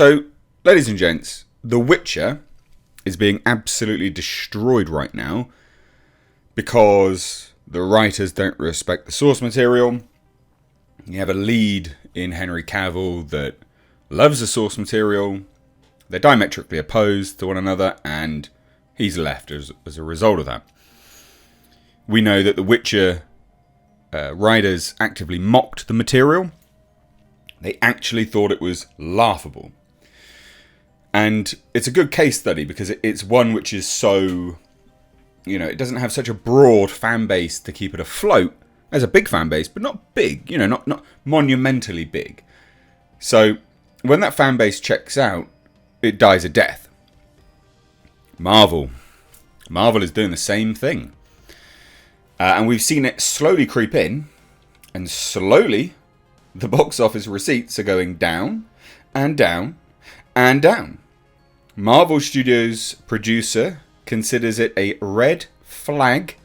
So, ladies and gents, The Witcher is being absolutely destroyed right now because the writers don't respect the source material. You have a lead in Henry Cavill that loves the source material. They're diametrically opposed to one another, and he's left as a result of that. We know that The Witcher writers actively mocked the material. They actually thought it was laughable. And it's a good case study because it's one which is so, it doesn't have such a broad fan base to keep it afloat. There's a big fan base, but not big, not monumentally big. So when that fan base checks out, it dies a death. Marvel is doing the same thing. And we've seen it slowly creep in, and slowly the box office receipts are going down and down and down. Marvel Studios producer considers it a red flag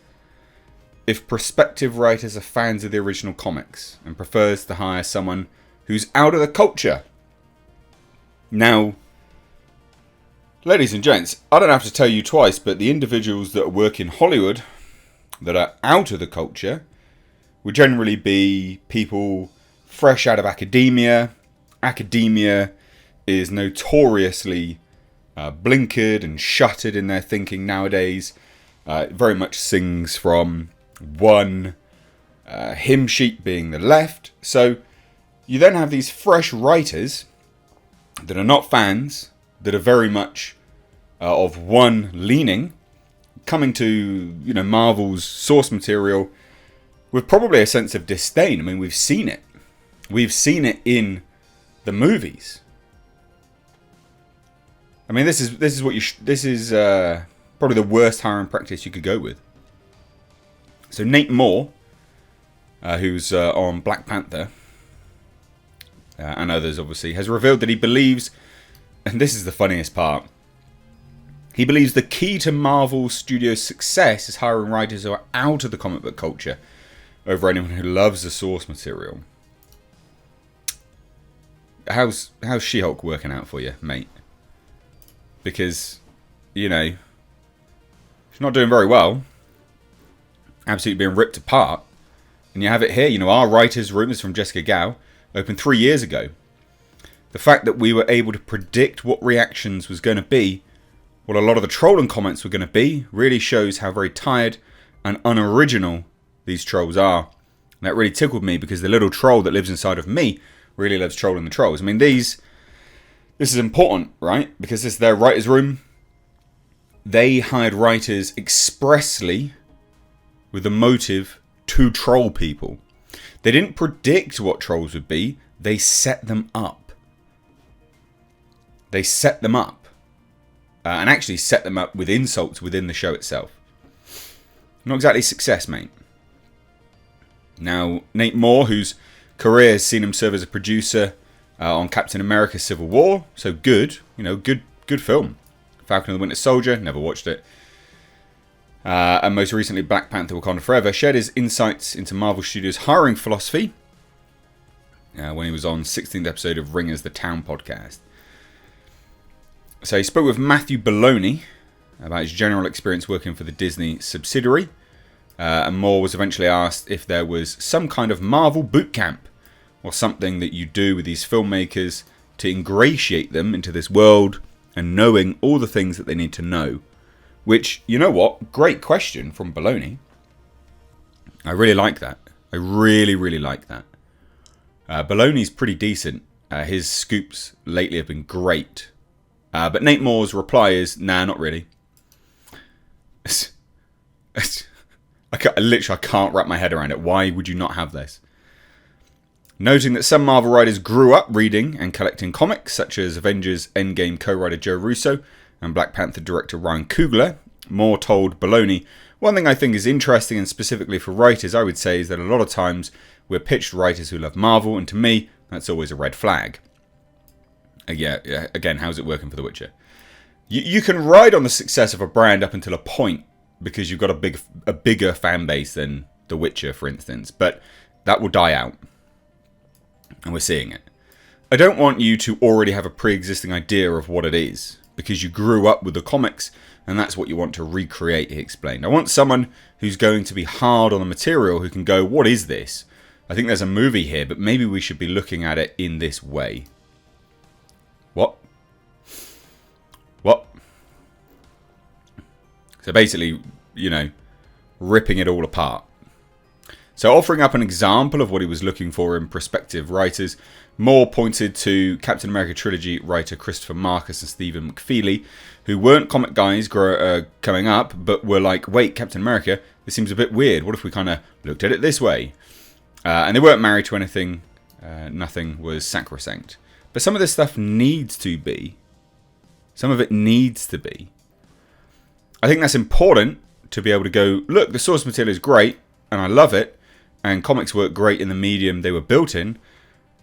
if prospective writers are fans of the original comics and prefers to hire someone who's out of the culture. Now, ladies and gents, I don't have to tell you twice, but the individuals that work in Hollywood that are out of the culture would generally be people fresh out of academia. Academia is notoriously blinkered and shuttered in their thinking nowadays. It very much sings from one hymn sheet being the left. So you then have these fresh writers that are not fans, that are very much of one leaning, coming to Marvel's source material with probably a sense of disdain. I mean, we've seen it. We've seen it in the movies. I mean, this is probably the worst hiring practice you could go with. So Nate Moore, who's on Black Panther, and others obviously, has revealed that he believes, and this is the funniest part, he believes the key to Marvel Studios' success is hiring writers who are out of the comic book culture over anyone who loves the source material. How's She-Hulk working out for you, mate? Because, she's not doing very well. Absolutely being ripped apart. And you have it here, our writer's room is from Jessica Gao, opened 3 years ago. The fact that we were able to predict what reactions was going to be, what a lot of the trolling comments were going to be, really shows how very tired and unoriginal these trolls are. And that really tickled me because the little troll that lives inside of me really loves trolling the trolls. I mean, this is important, right? Because this is their writer's room. They hired writers expressly with the motive to troll people. They didn't predict what trolls would be. They set them up. They set them up. And actually set them up with insults within the show itself. Not exactly success, mate. Now, Nate Moore, whose career has seen him serve as a producer on Captain America Civil War. So good, good film. Falcon and the Winter Soldier, never watched it. And most recently Black Panther Wakanda Forever, shared his insights into Marvel Studios' hiring philosophy when he was on 16th episode of Ringers The Town podcast. So he spoke with Matthew Belloni about his general experience working for the Disney subsidiary. And Moore was eventually asked if there was some kind of Marvel boot camp or something that you do with these filmmakers to ingratiate them into this world and knowing all the things that they need to know. Which, you know what? Great question from Belloni. I really like that. I really, really like that. Belloni's pretty decent. His scoops lately have been great. But Nate Moore's reply is, nah, not really. I can't wrap my head around it. Why would you not have this? Noting that some Marvel writers grew up reading and collecting comics, such as Avengers Endgame co-writer Joe Russo and Black Panther director Ryan Coogler, Moore told Belloni, one thing I think is interesting and specifically for writers, I would say, is that a lot of times we're pitched writers who love Marvel, and to me, that's always a red flag. Again, how's it working for The Witcher? You can ride on the success of a brand up until a point because you've got a bigger fan base than The Witcher, for instance, but that will die out. And we're seeing it. I don't want you to already have a pre-existing idea of what it is, because you grew up with the comics and that's what you want to recreate, he explained. I want someone who's going to be hard on the material, who can go, what is this? I think there's a movie here, but maybe we should be looking at it in this way. What? What? So basically, you know, ripping it all apart. So offering up an example of what he was looking for in prospective writers, Moore pointed to Captain America trilogy writer Christopher Marcus and Stephen McFeely, who weren't comic guys coming up, but were like, wait, Captain America, this seems a bit weird. What if we kind of looked at it this way? And they weren't married to anything. Nothing was sacrosanct. But some of this stuff needs to be. Some of it needs to be. I think that's important to be able to go, look, the source material is great, and I love it, and comics work great in the medium they were built in,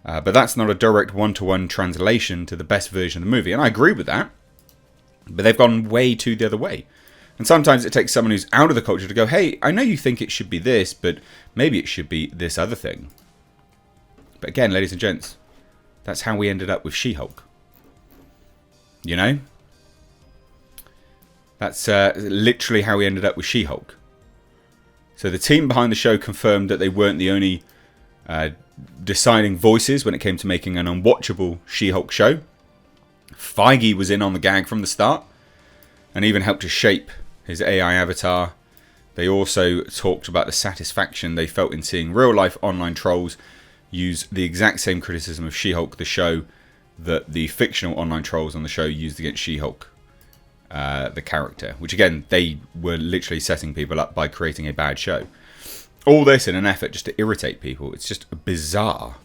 but that's not a direct one-to-one translation to the best version of the movie. And I agree with that, but they've gone way too the other way. And sometimes it takes someone who's out of the culture to go, hey, I know you think it should be this, but maybe it should be this other thing. But again, ladies and gents, that's how we ended up with She-Hulk. You know? That's literally how we ended up with She-Hulk. So the team behind the show confirmed that they weren't the only deciding voices when it came to making an unwatchable She-Hulk show. Feige was in on the gag from the start and even helped to shape his AI avatar. They also talked about the satisfaction they felt in seeing real-life online trolls use the exact same criticism of She-Hulk, the show, that the fictional online trolls on the show used against She-Hulk, the character. Which, again, they were literally setting people up by creating a bad show. All this in an effort just to irritate people. It's just bizarre.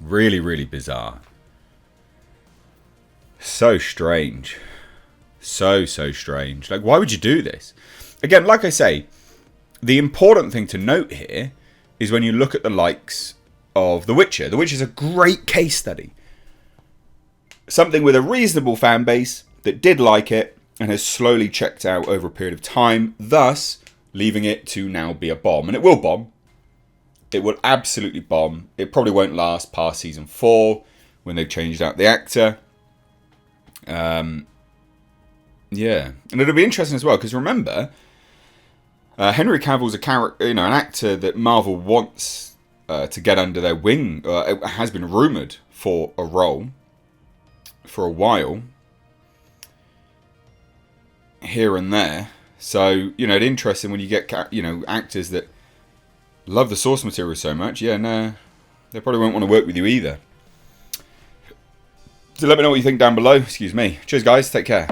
Really, really bizarre. So strange. So strange. Like, why would you do this? Again, like I say, the important thing to note here is when you look at the likes of The Witcher. The Witcher is a great case study. Something with a reasonable fan base that did like it and has slowly checked out over a period of time, thus leaving it to now be a bomb. And it will bomb. It will absolutely bomb. It probably won't last past season 4 when they've changed out the actor. Yeah, and it'll be interesting as well because remember, Henry Cavill's a character, an actor that Marvel wants to get under their wing. It has been rumored for a role for a while, here and there. So it's interesting when you get actors that love the source material so much. Yeah, no, they probably won't want to work with you either. So let me know what you think down below. Excuse me. Cheers, guys. Take care.